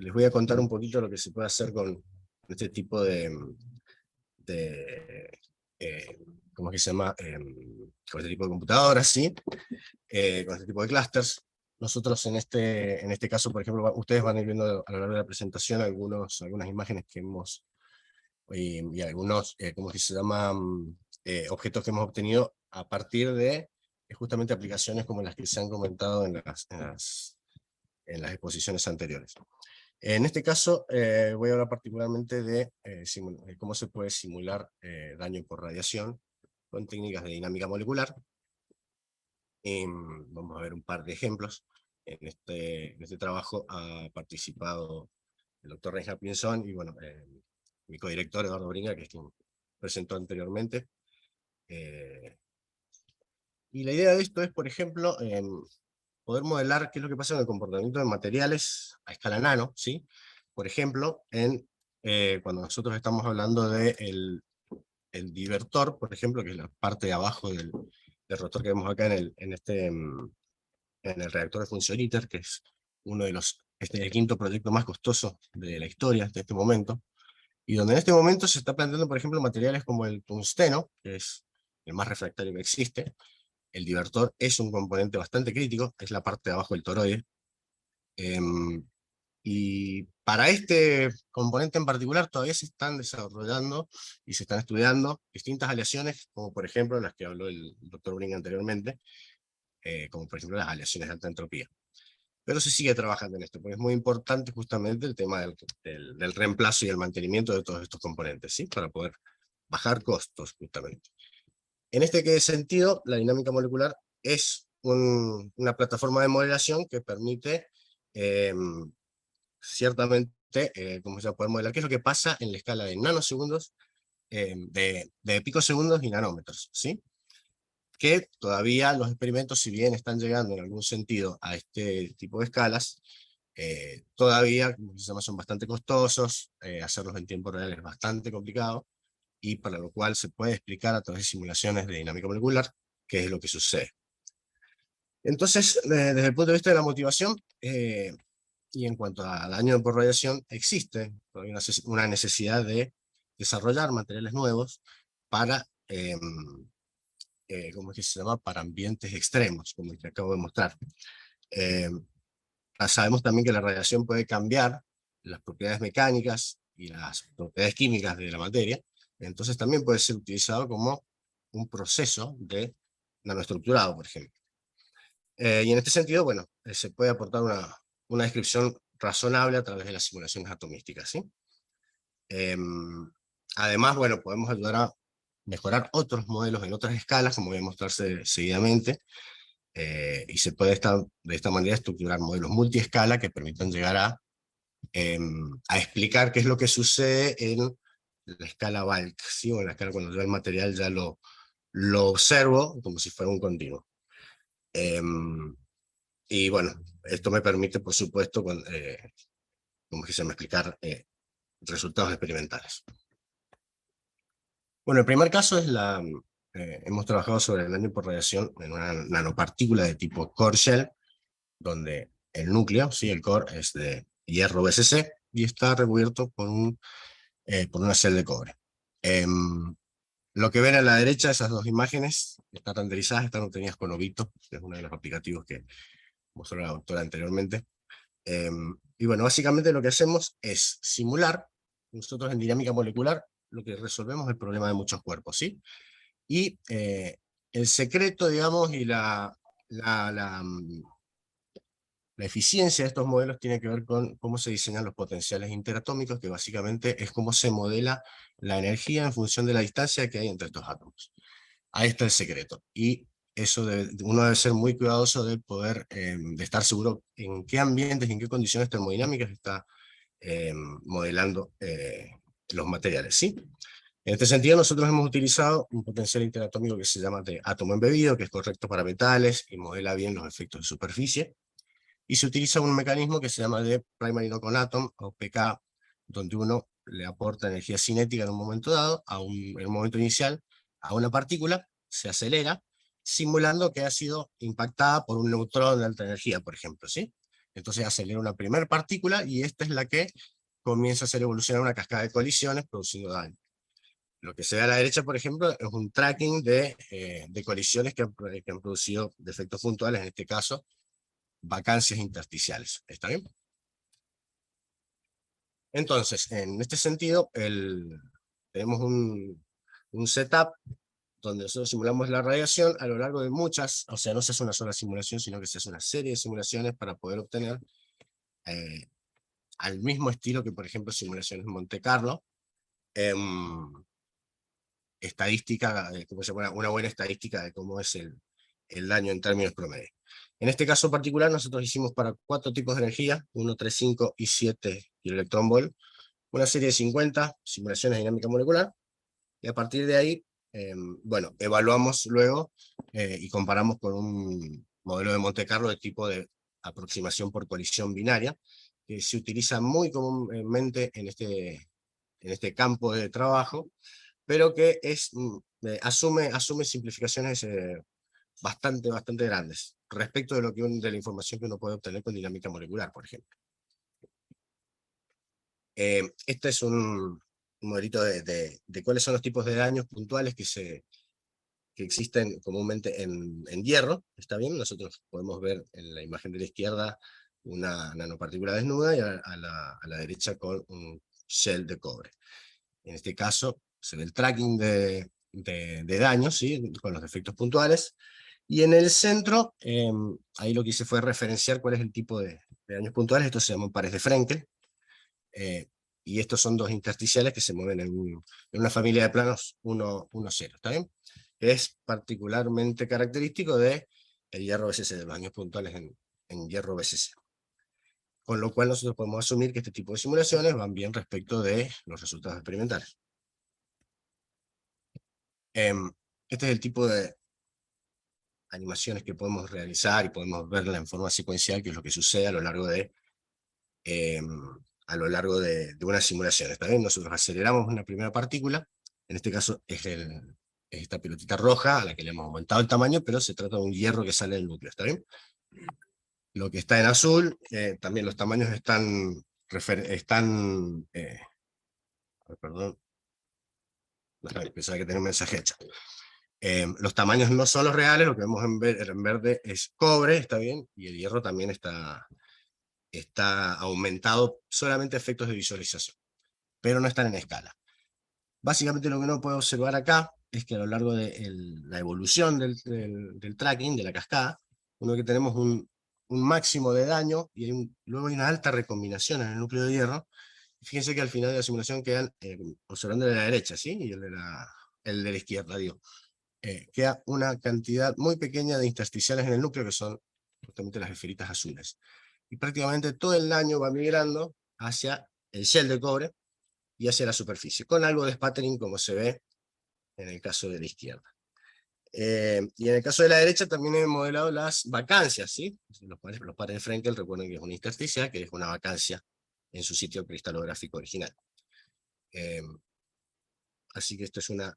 les voy a contar un poquito lo que se puede hacer con este tipo de ¿cómo es que se llama? Con este tipo de computadoras, ¿sí? Con este tipo de clusters. Nosotros en este caso, por ejemplo, ustedes van a ir viendo a lo largo de la presentación algunas imágenes que hemos, y algunos, ¿cómo es que se llaman? Objetos que hemos obtenido a partir de justamente aplicaciones como las que se han comentado en las exposiciones anteriores. En este caso, voy a hablar particularmente de cómo se puede simular daño por radiación con técnicas de dinámica molecular. Vamos a ver un par de ejemplos. En este trabajo ha participado el doctor Reinhard Pinzón y bueno, mi codirector Eduardo Bringa, que es quien presentó anteriormente. Y la idea de esto es, por ejemplo, poder modelar qué es lo que pasa en el comportamiento de materiales a escala nano, ¿sí? Por ejemplo, cuando nosotros estamos hablando del divertor, por ejemplo, que es la parte de abajo del rotor que vemos acá en el reactor de función ITER, que es uno de el quinto proyecto más costoso de la historia de este momento, y donde en este momento se está planteando, por ejemplo, materiales como el tungsteno, que es el más refractario que existe. El divertor es un componente bastante crítico, es la parte de abajo del toroide. Y para este componente en particular todavía se están desarrollando y se están estudiando distintas aleaciones, como por ejemplo las que habló el doctor Bring anteriormente, como por ejemplo las aleaciones de alta entropía. Pero se sigue trabajando en esto, porque es muy importante justamente el tema del reemplazo y el mantenimiento de todos estos componentes, ¿sí? Para poder bajar costos, justamente. En este sentido, la dinámica molecular es una plataforma de modelación que permite ciertamente, como se puede modelar, qué es lo que pasa en la escala de nanosegundos, de picosegundos y nanómetros, ¿sí? Que todavía los experimentos, si bien están llegando en algún sentido a este tipo de escalas, todavía, como se llama, son bastante costosos, hacerlos en tiempo real es bastante complicado, y para lo cual se puede explicar a través de simulaciones de dinámica molecular qué es lo que sucede. Entonces, desde el punto de vista de la motivación, y en cuanto a daño por radiación, existe una necesidad de desarrollar materiales nuevos para, ¿cómo es que se llama? Para ambientes extremos, como el que acabo de mostrar. Sabemos también que la radiación puede cambiar las propiedades mecánicas y las propiedades químicas de la materia, entonces también puede ser utilizado como un proceso de nanoestructurado, por ejemplo. Y en este sentido, bueno, se puede aportar una descripción razonable a través de las simulaciones atomísticas, ¿sí? Además, bueno, podemos ayudar a mejorar otros modelos en otras escalas, como voy a mostrarse seguidamente, y se puede de esta manera estructurar modelos multiescala que permitan llegar a explicar qué es lo que sucede en la escala bulk, ¿sí? O en la escala cuando yo el material ya lo observo como si fuera un continuo. Y bueno, esto me permite, por supuesto, como que se me explicar resultados experimentales. Bueno, el primer caso es hemos trabajado sobre el daño por radiación en una nanopartícula de tipo core shell, donde el núcleo, ¿sí? El core es de hierro BCC y está recubierto por una shell de cobre. Lo que ven a la derecha, esas dos imágenes, están renderizadas, están obtenidas con Ovito, que es uno de los aplicativos que mostró la doctora anteriormente. Y bueno, básicamente lo que hacemos es simular, nosotros en dinámica molecular, lo que resolvemos es el problema de muchos cuerpos, ¿sí? Y el secreto, digamos, y la eficiencia de estos modelos tiene que ver con cómo se diseñan los potenciales interatómicos, que básicamente es cómo se modela la energía en función de la distancia que hay entre estos átomos. Ahí está el secreto. Y eso uno debe ser muy cuidadoso de poder, de estar seguro en qué ambientes, en qué condiciones termodinámicas está modelando los materiales, ¿sí? En este sentido, nosotros hemos utilizado un potencial interatómico que se llama de átomo embebido, que es correcto para metales y modela bien los efectos de superficie. Y se utiliza un mecanismo que se llama de Primary Knock-on Atom, o PK, donde uno le aporta energía cinética en un momento dado, en un momento inicial, a una partícula, se acelera, simulando que ha sido impactada por un neutrón de alta energía, por ejemplo, ¿sí? Entonces acelera una primera partícula y esta es la que comienza a hacer evolucionar una cascada de colisiones produciendo daño. Lo que se ve a la derecha, por ejemplo, es un tracking de colisiones que han producido defectos puntuales, en este caso, vacancias intersticiales. ¿Está bien? Entonces, en este sentido, tenemos un setup donde nosotros simulamos la radiación a lo largo de muchas, o sea, no se hace una sola simulación, sino que se hace una serie de simulaciones para poder obtener, al mismo estilo que, por ejemplo, simulaciones en Monte Carlo, estadística, como se llama, una buena estadística de cómo es el daño en términos promedio. En este caso particular, nosotros hicimos para 4 tipos de energía, 1, 3, 5 y 7 kiloelectronvolt, una serie de 50 simulaciones de dinámica molecular, y a partir de ahí, bueno, evaluamos luego y comparamos con un modelo de Monte Carlo de tipo de aproximación por colisión binaria, que se utiliza muy comúnmente en este campo de trabajo, pero que asume simplificaciones bastante grandes respecto de, de la información que uno puede obtener con dinámica molecular, por ejemplo. Este es un modelito de cuáles son los tipos de daños puntuales que existen comúnmente en hierro. ¿Está bien? Nosotros podemos ver en la imagen de la izquierda una nanopartícula desnuda y a la derecha con un shell de cobre. En este caso se ve el tracking de daños, ¿sí? Con los defectos puntuales. Y en el centro, ahí lo que hice fue referenciar cuál es el tipo de daños puntuales. Estos se llaman pares de Frenkel. Y estos son dos intersticiales que se mueven en una familia de planos 1, 1, 0. ¿Está bien? Es particularmente característico del hierro BCC, de los daños puntuales en hierro BCC. Con lo cual nosotros podemos asumir que este tipo de simulaciones van bien respecto de los resultados experimentales. Este es el tipo de animaciones que podemos realizar y podemos verla en forma secuencial, que es lo que sucede a lo largo de una simulación. ¿Está bien? Nosotros aceleramos una primera partícula, en este caso es esta pelotita roja a la que le hemos aumentado el tamaño, pero se trata de un hierro que sale del núcleo. ¿Está bien? Lo que está en azul, también los tamaños están perdón, pensaba que tenía un mensaje hecho. Los tamaños no son los reales, lo que vemos en verde es cobre, ¿está bien? Y el hierro también está aumentado, solamente a efectos de visualización, pero no están en escala. Básicamente lo que uno puede observar acá es que a lo largo de la evolución del tracking, de la cascada, uno que tenemos un máximo de daño y luego hay una alta recombinación en el núcleo de hierro. Fíjense que al final de la simulación quedan, observando el de la derecha, ¿sí? Y el de la izquierda, digo. Queda una cantidad muy pequeña de intersticiales en el núcleo, que son justamente las esferitas azules. Y prácticamente todo el daño va migrando hacia el shell de cobre y hacia la superficie, con algo de spattering como se ve en el caso de la izquierda. Y en el caso de la derecha también he modelado las vacancias, ¿sí? Los pares de Frenkel, recuerden que es una intersticial, que es una vacancia en su sitio cristalográfico original. Así que esta es una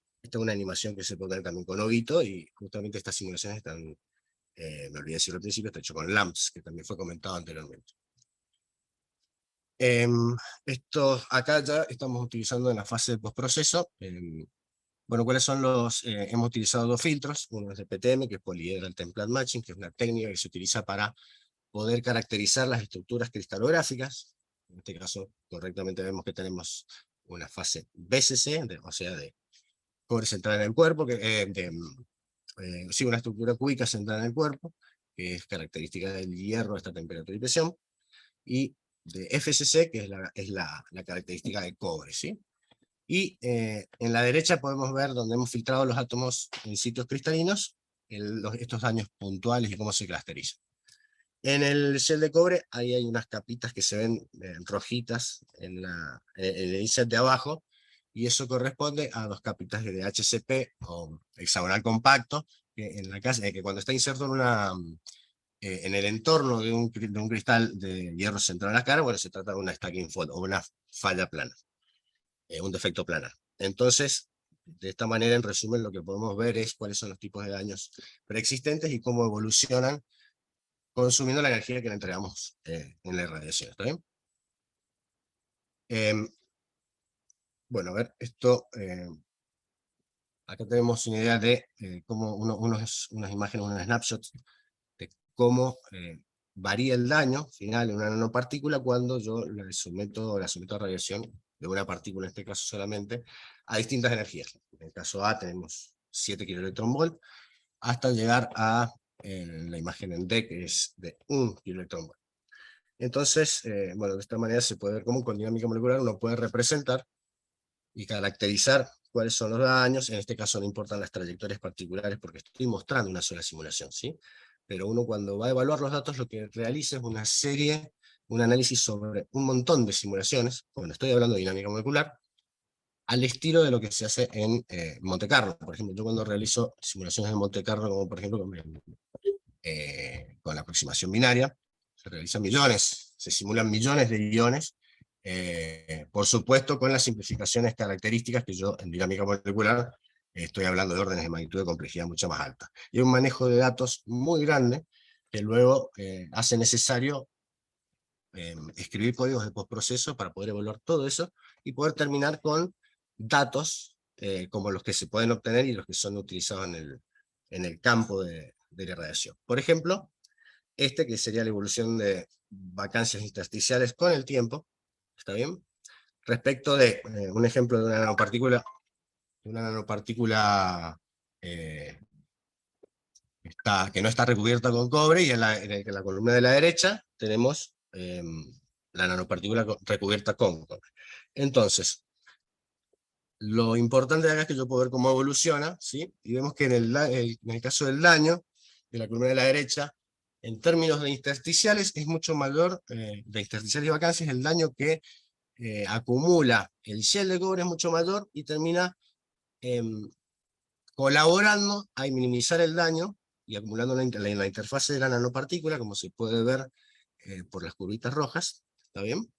animación que se puede ver también con Ovito, y justamente estas simulaciones están, me olvidé decirlo al principio, está hecho con LAMPS, que también fue comentado anteriormente. Acá ya estamos utilizando en la fase de postproceso. Bueno, ¿cuáles son hemos utilizado 2 filtros, uno es de PTM, que es Polyhedral Template Matching, que es una técnica que se utiliza para poder caracterizar las estructuras cristalográficas. En este caso, correctamente vemos que tenemos una fase BCC, o sea, de cobre central en el cuerpo, sí, una estructura cúbica central en el cuerpo, que es característica del hierro a esta temperatura y presión, y de FCC, que es la característica del cobre, ¿sí? Y en la derecha podemos ver donde hemos filtrado los átomos en sitios cristalinos, estos daños puntuales y cómo se caracterizan. En el shell de cobre, ahí hay unas capitas que se ven rojitas en el inset de abajo, y eso corresponde a 2 capitas de HCP o hexagonal compacto, que cuando está inserto en el entorno de un cristal de hierro central a la cara, bueno, se trata de una stacking fault, o una falla plana, un defecto planar. Entonces, de esta manera, en resumen, lo que podemos ver es cuáles son los tipos de daños preexistentes y cómo evolucionan consumiendo la energía que le entregamos en la irradiación, ¿está bien? Bueno, a ver, esto, acá tenemos una idea de cómo unas imágenes, unos snapshots de cómo varía el daño final en una nanopartícula cuando yo la someto a radiación de una partícula, en este caso solamente, a distintas energías. En el caso A tenemos 7 kV, hasta llegar a la imagen en D, que es de 1 kV. Entonces, bueno, de esta manera se puede ver cómo con dinámica molecular uno puede representar y caracterizar cuáles son los daños. En este caso no importan las trayectorias particulares porque estoy mostrando una sola simulación, ¿sí? Pero uno cuando va a evaluar los datos lo que realiza es una serie, un análisis sobre un montón de simulaciones, cuando estoy hablando de dinámica molecular, al estilo de lo que se hace en Monte Carlo. Por ejemplo, yo cuando realizo simulaciones en Monte Carlo, como por ejemplo con la aproximación binaria, se realizan millones, se simulan millones de iones, por supuesto con las simplificaciones características que yo en dinámica molecular estoy hablando de órdenes de magnitud de complejidad mucho más alta. Y un manejo de datos muy grande que luego hace necesario escribir códigos de postproceso para poder evaluar todo eso y poder terminar con datos como los que se pueden obtener y los que son utilizados en el campo de la radiación. Por ejemplo, este que sería la evolución de vacancias intersticiales con el tiempo, ¿está bien? Respecto de un ejemplo de una nanopartícula que no está recubierta con cobre, y en la columna de la derecha tenemos la nanopartícula recubierta con cobre. Entonces, lo importante de acá es que yo puedo ver cómo evoluciona, ¿sí? Y vemos que en el caso del daño, de la columna de la derecha, en términos de intersticiales es mucho mayor, de intersticiales y vacancias, el daño que acumula el shell de cobre es mucho mayor y termina colaborando a minimizar el daño y acumulando en la interfase de la nanopartícula, como se puede ver por las curvitas rojas, ¿está bien?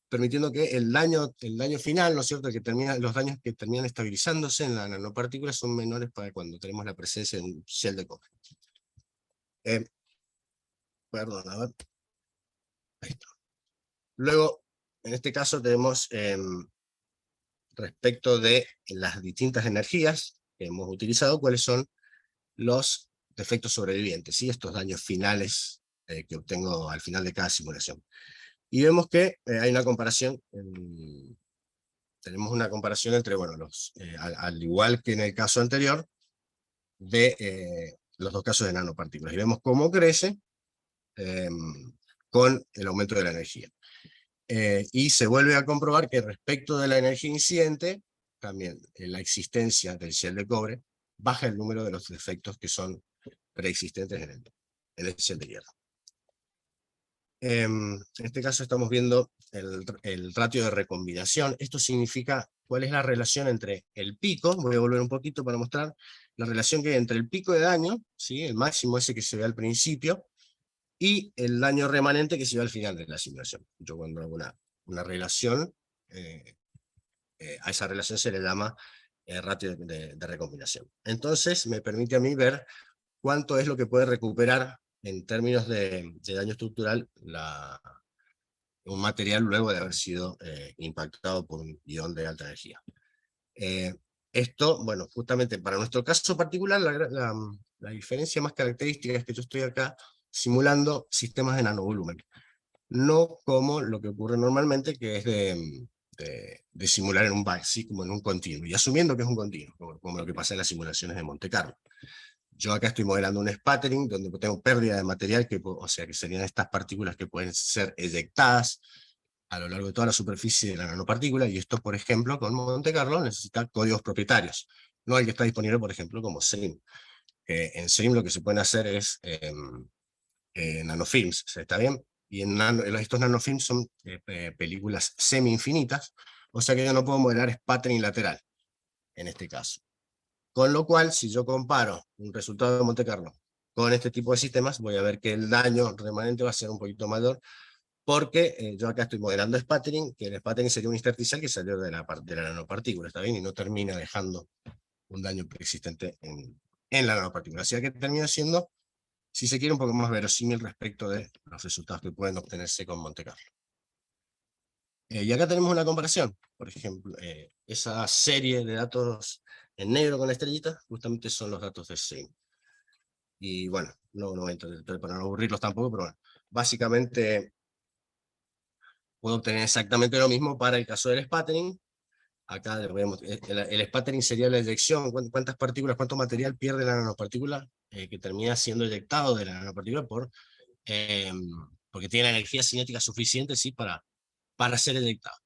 Permitiendo que el daño final, ¿no es cierto?, los daños que terminan estabilizándose en la nanopartícula son menores para cuando tenemos la presencia de un shell de cobre. Perdón, a ver. Ahí está. Luego, en este caso tenemos, respecto de las distintas energías que hemos utilizado, cuáles son los defectos sobrevivientes, ¿sí? Estos daños finales que obtengo al final de cada simulación. Y vemos que hay una comparación, tenemos una comparación entre, bueno, al igual que en el caso anterior, de los dos casos de nanopartículas. Y vemos cómo crece con el aumento de la energía. Y se vuelve a comprobar que respecto de la energía incidente, también en la existencia del shell de cobre, baja el número de los defectos que son preexistentes en el shell de hierro. En este caso estamos viendo el ratio de recombinación. Esto significa cuál es la relación entre el pico, voy a volver un poquito para mostrar, la relación que hay entre el pico de daño, ¿sí?, el máximo ese que se ve al principio, y el daño remanente que se ve al final de la simulación. Yo cuando hago una relación, a esa relación se le llama ratio de recombinación. Entonces me permite a mí ver cuánto es lo que puede recuperar en términos de daño estructural un material luego de haber sido impactado por un ion de alta energía. Esto, bueno, justamente para nuestro caso particular, la diferencia más característica es que yo estoy acá simulando sistemas de nanovolumen, no como lo que ocurre normalmente, que es de simular en un byte, ¿sí?, como en un continuo, y asumiendo que es un continuo, como lo que pasa en las simulaciones de Monte Carlo. Yo acá estoy modelando un sputtering, donde tengo pérdida de material, o sea, que serían estas partículas que pueden ser eyectadas a lo largo de toda la superficie de la nanopartícula, y esto, por ejemplo, con Monte Carlo necesita códigos propietarios, no el que está disponible, por ejemplo, como SRIM. En SRIM lo que se pueden hacer es nanofilms, ¿está bien? Y estos nanofilms son películas semi-infinitas, o sea que yo no puedo modelar sputtering lateral, en este caso. Con lo cual, si yo comparo un resultado de Monte Carlo con este tipo de sistemas, voy a ver que el daño remanente va a ser un poquito mayor, porque yo acá estoy modelando sputtering, que el sputtering sería un intersticial que salió de la nanopartícula, ¿está bien? Y no termina dejando un daño preexistente en la nanopartícula. O sea que termina siendo si se quiere un poco más verosímil respecto de los resultados que pueden obtenerse con Monte Carlo. Y acá tenemos una comparación, por ejemplo, esa serie de datos en negro con estrellitas, justamente son los datos de SIM. Y bueno, no voy a entrar para no aburrirlos tampoco, pero bueno, básicamente puedo obtener exactamente lo mismo para el caso del sputtering. Acá el sputtering sería la eyección, cuántas partículas, cuánto material pierde la nanopartícula que termina siendo eyectado de la nanopartícula porque tiene la energía cinética suficiente, ¿sí?, para ser eyectado.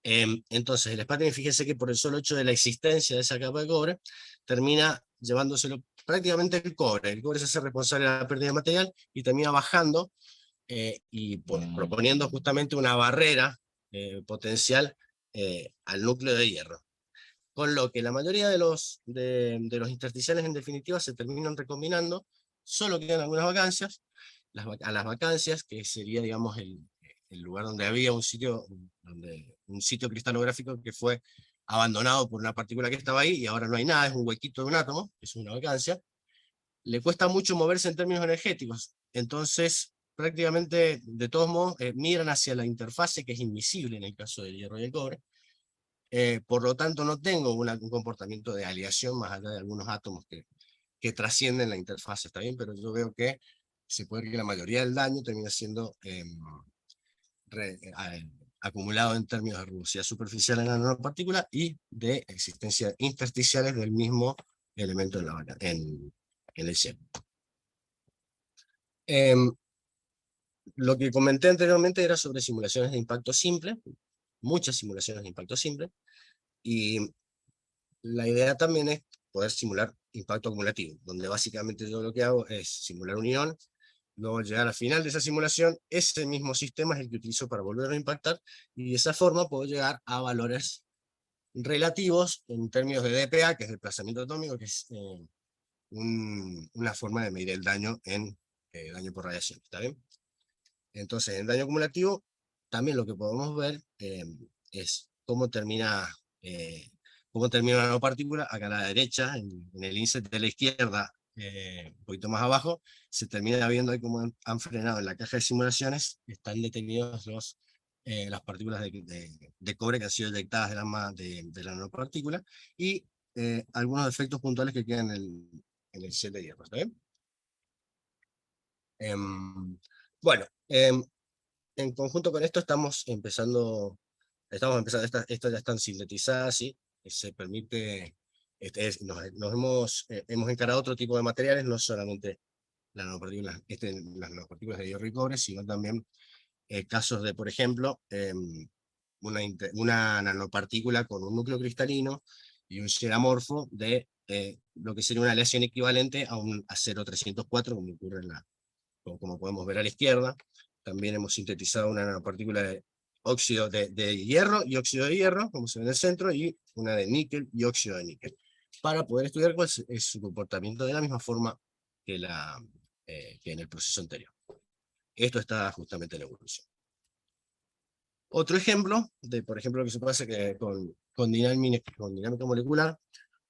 Entonces, el sputtering, fíjense que por el solo hecho de la existencia de esa capa de cobre, termina llevándoselo prácticamente el cobre. El cobre se hace responsable de la pérdida de material y termina bajando y proponiendo justamente una barrera potencial al núcleo de hierro. Con lo que la mayoría de los intersticiales en definitiva se terminan recombinando, solo quedan algunas vacancias. A las vacancias, que sería, digamos, el lugar donde había un sitio cristalográfico que fue abandonado por una partícula que estaba ahí y ahora no hay nada, es un huequito de un átomo, es una vacancia, le cuesta mucho moverse en términos energéticos. Entonces, prácticamente, de todos modos, migran hacia la interfase, que es invisible en el caso del hierro y el cobre. Por lo tanto, no tengo un comportamiento de aleación más allá de algunos átomos que trascienden la interfase, ¿está bien? Pero yo veo que se puede ver que la mayoría del daño termina siendo acumulado en términos de rugosidad superficial en la nanopartícula y de existencia intersticiales del mismo elemento en el cielo. Lo que comenté anteriormente era sobre simulaciones de impacto simple, muchas simulaciones de impacto simple, y la idea también es poder simular impacto acumulativo, donde básicamente yo lo que hago es simular un ion, luego llegar al final de esa simulación, ese mismo sistema es el que utilizo para volverlo a impactar, y de esa forma puedo llegar a valores relativos en términos de dPa, que es desplazamiento atómico, que es una forma de medir el daño en daño por radiación, ¿está bien? Entonces, en daño acumulativo, también lo que podemos ver es cómo termina una nanopartícula. Acá a la derecha, en el índice de la izquierda, un poquito más abajo, se termina viendo ahí cómo han frenado en la caja de simulaciones, están detenidos las partículas de cobre que han sido detectadas de la nanopartícula, y algunos efectos puntuales que quedan en el set de hierro, ¿está bien? Bueno, en conjunto con esto estamos empezando, estas ya están sintetizadas, ¿sí? Se permite, hemos encarado otro tipo de materiales, no solamente las nanopartículas de hierro y cobre, sino también casos de, por ejemplo, una nanopartícula con un núcleo cristalino y un xenomorfo de lo que sería una aleación equivalente a un acero 304, como ocurre como podemos ver a la izquierda. También hemos sintetizado una nanopartícula de óxido de hierro y óxido de hierro, como se ve en el centro, y una de níquel y óxido de níquel, para poder estudiar cuál es su comportamiento de la misma forma que en el proceso anterior. Esto está justamente en la evolución. Otro ejemplo por ejemplo, lo que se puede hacer con dinámica molecular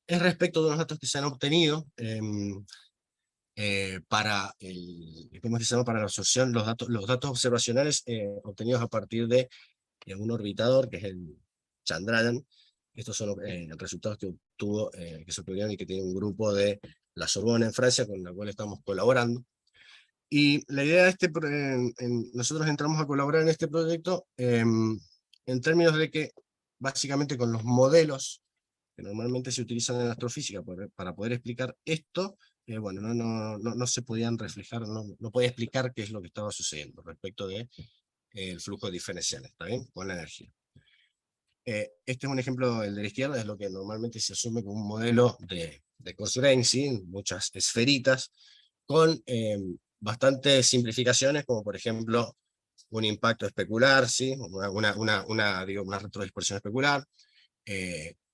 es respecto de los datos que se han obtenido para para la absorción, los datos observacionales obtenidos a partir de un orbitador, que es el Chandrayaan. Estos son los resultados que que se obtuvieron y que tiene un grupo de la Sorbona en Francia, con la cual estamos colaborando. Y la idea de nosotros entramos a colaborar en este proyecto en términos de que, básicamente, con los modelos que normalmente se utilizan en astrofísica para poder explicar esto, bueno, no se podían reflejar, no podía explicar qué es lo que estaba sucediendo respecto de el flujo diferencial, ¿está bien?, con la energía. Este es un ejemplo, el de la izquierda, es lo que normalmente se asume como un modelo de Cosgrain, ¿sí?, muchas esferitas, con bastantes simplificaciones, como por ejemplo un impacto especular, ¿sí?, una retrodispersión especular,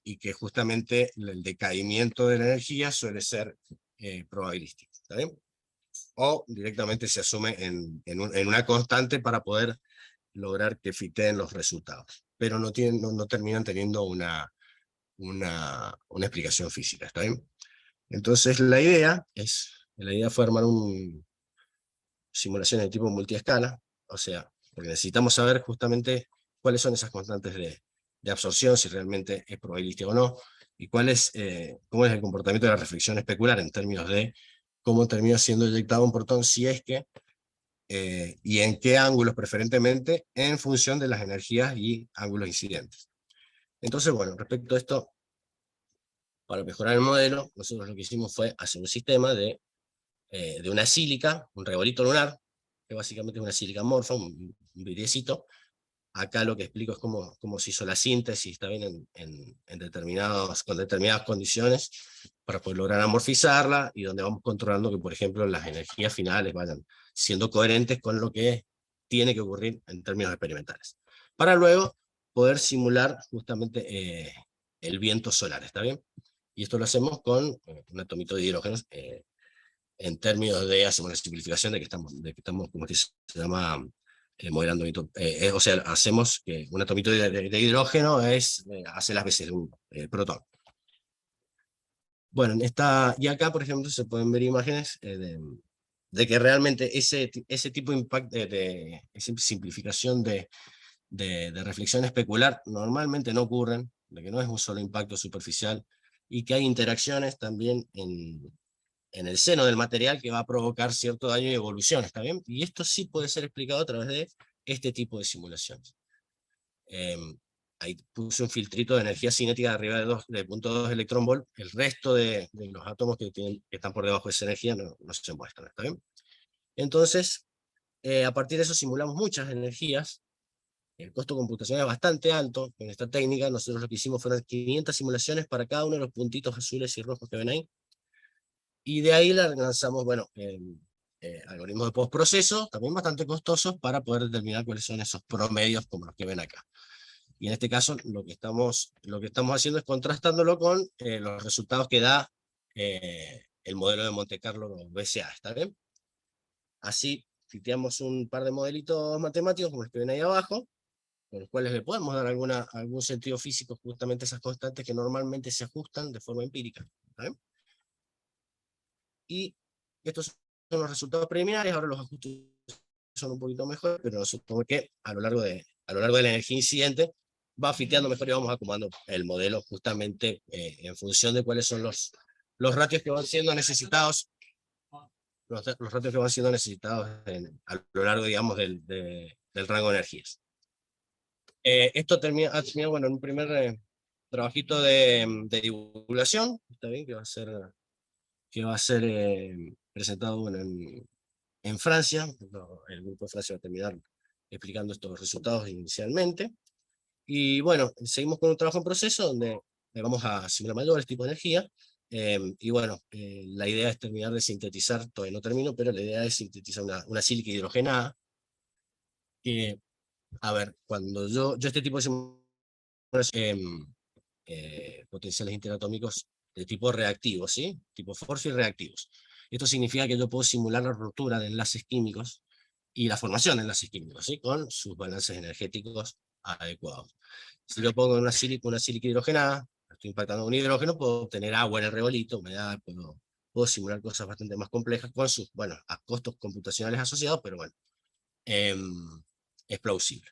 y que justamente el decaimiento de la energía suele ser probabilístico, ¿está bien? O directamente se asume en una constante para poder lograr que fiteen los resultados, pero no terminan teniendo una explicación física, ¿está bien? Entonces la idea fue armar simulaciones de tipo multiescala, o sea, porque necesitamos saber justamente cuáles son esas constantes de absorción, si realmente es probabilística o no, y cómo es el comportamiento de la reflexión especular en términos de cómo termina siendo eyectado un protón, si es que, y en qué ángulos preferentemente, en función de las energías y ángulos incidentes. Entonces, bueno, respecto a esto, para mejorar el modelo, nosotros lo que hicimos fue hacer un sistema de una sílica, un regolito lunar, que básicamente es una sílica amorfa, un vidriecito. Acá lo que explico es cómo se hizo la síntesis, está bien, con determinadas condiciones, para poder lograr amorfizarla, y donde vamos controlando que, por ejemplo, las energías finales vayan siendo coherentes con lo que tiene que ocurrir en términos experimentales. Para luego poder simular justamente el viento solar, ¿está bien? Y esto lo hacemos con un atomito de hidrógeno, en términos de, hacemos la simplificación de que estamos como que se llama, modelando, o sea, hacemos que un atomito de hidrógeno hace las veces de un protón. Bueno, y acá, por ejemplo, se pueden ver imágenes de que realmente ese tipo de impacto, esa simplificación de reflexión especular normalmente no ocurren, de que no es un solo impacto superficial, y que hay interacciones también en el seno del material que va a provocar cierto daño y evolución, ¿está bien? Y esto sí puede ser explicado a través de este tipo de simulaciones. Ahí puse un filtrito de energía cinética de arriba de 0.2 electrón volt. El resto de los átomos que están por debajo de esa energía no se muestran, ¿está bien? Entonces, a partir de eso simulamos muchas energías. El costo computacional es bastante alto en esta técnica. Nosotros lo que hicimos fueron 500 simulaciones para cada uno de los puntitos azules y rojos que ven ahí. Y de ahí lanzamos, bueno, algoritmos de postproceso, también bastante costosos, para poder determinar cuáles son esos promedios como los que ven acá. Y en este caso lo que estamos haciendo es contrastándolo con los resultados que da el modelo de Monte Carlo BCA, ¿está bien? Así fiteamos un par de modelitos matemáticos como los que ven ahí abajo, con los cuales le podemos dar algún sentido físico justamente a esas constantes que normalmente se ajustan de forma empírica, ¿está bien? Y estos son los resultados preliminares. Ahora los ajustes son un poquito mejores, pero supongo que a lo largo de la energía incidente va fiteando mejor, y vamos acomodando el modelo justamente en función de cuáles son los ratios que van siendo necesitados, los ratios que van siendo necesitados a lo largo, digamos, del rango de energías. Esto ha terminado, bueno, en un primer trabajito de divulgación, está bien, que va a ser presentado, bueno, en Francia. El grupo de Francia va a terminar explicando estos resultados inicialmente. Y bueno, seguimos con un trabajo en proceso donde vamos a simular mayores tipos de energía. Y bueno, la idea es terminar de sintetizar, todavía no termino, pero la idea es sintetizar una sílica hidrogenada. Que, a ver, cuando yo este tipo de simulaciones, potenciales interatómicos de tipo reactivo, ¿sí? Tipo Forsyth reactivos. Esto significa que yo puedo simular la ruptura de enlaces químicos y la formación de enlaces químicos, ¿sí? Con sus balances energéticos adecuados. Si yo pongo una sílica hidrogenada, estoy impactando un hidrógeno, puedo obtener agua en el regolito, humedad, puedo simular cosas bastante más complejas con sus, bueno, a costos computacionales asociados, pero bueno, es plausible.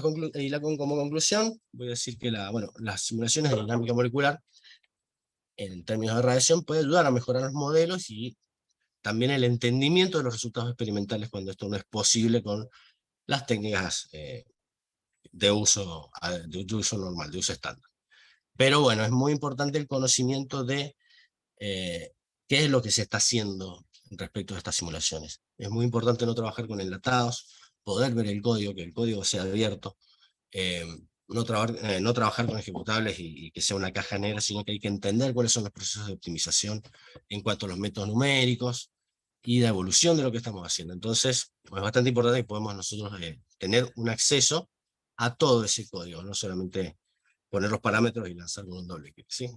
Como conclusión, voy a decir que las simulaciones de dinámica molecular, en términos de radiación, puede ayudar a mejorar los modelos y también el entendimiento de los resultados experimentales cuando esto no es posible con las técnicas de uso normal, de uso estándar. Pero bueno, es muy importante el conocimiento de qué es lo que se está haciendo respecto a estas simulaciones. Es muy importante no trabajar con enlatados, poder ver el código, que el código sea abierto, no trabajar con ejecutables y que sea una caja negra, sino que hay que entender cuáles son los procesos de optimización en cuanto a los métodos numéricos y la evolución de lo que estamos haciendo. Entonces, es bastante importante que podamos nosotros tener un acceso a todo ese código, no solamente poner los parámetros y lanzar con un doble clic, ¿sí?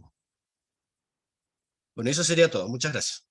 Bueno, eso sería todo. Muchas gracias.